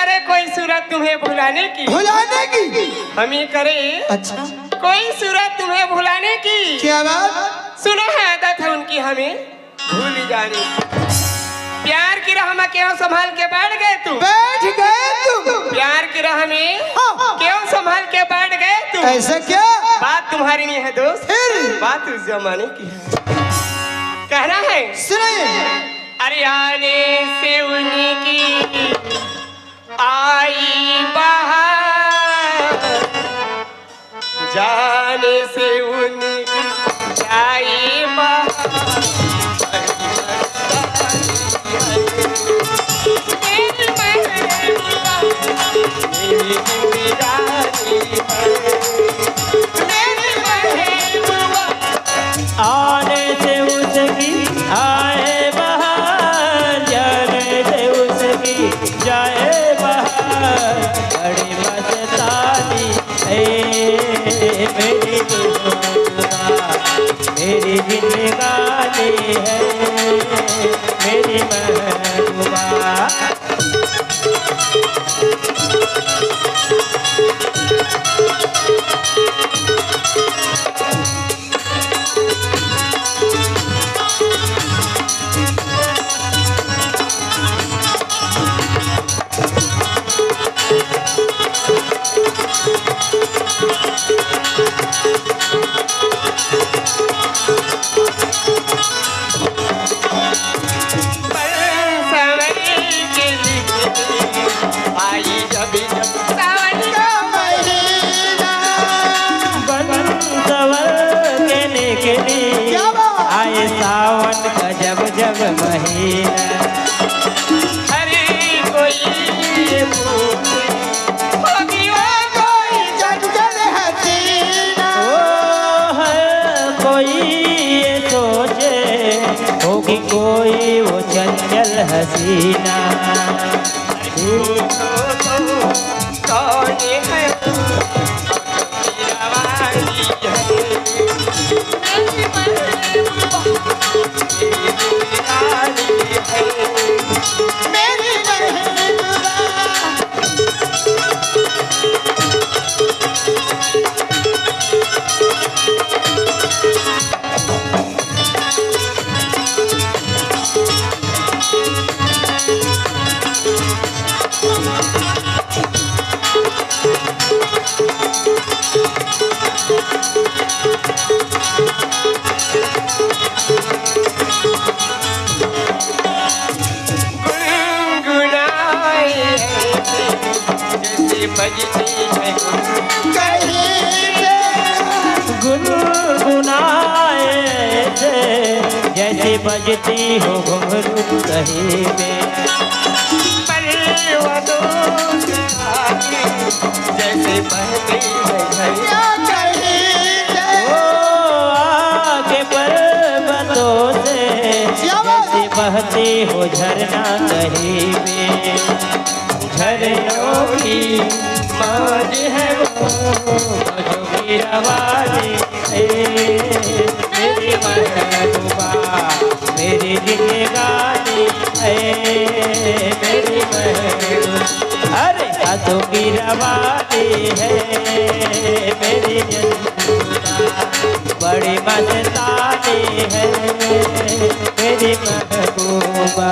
करे कोई सूरत तुम्हें भुलाने की। हम ही करे अच्छा कोई सूरत तुम्हें भुलाने की। क्या बात? सुना है आदत है उनकी हमें भूल जाने की। प्यार की राह में क्यों संभाल के बैठ गए तुम? प्यार की राह में क्यों संभाल के बैठ गए तुम? ऐसा क्या? बात तुम्हारी नहीं है दोस्त, फिर बात उस जमाने की है। कहना है सुनिए। अरे आने से उनकी आई बहार, जाने से उनकी आई बहार। आने से उसकी आए बहार, जाने से उसकी जाए बहार। बड़ी मस्तानी है मेरी दुआ, मेरी जिंदगानी है मेरी महबूबा। आए सावन का जब जब महीना, हरे कोई हसीना है कोई ये सोचे होगी कोई वो चंचल हसीना। कौन है गुनगुनाए जैसे बजती हो घुंघरू कहीं में। जैसे बहती आगे पर्वतों से जैसे बहती हो झरना कहीं में। झरनों की मौज है वो मौजों की रवानी है मेरी महबूबा, मेरी जिंदगानी है मेरी महबूबा। अरे हाथों की रवानी है मेरी जिंदगा, बड़ी मस्तानी है मेरी महबूबा।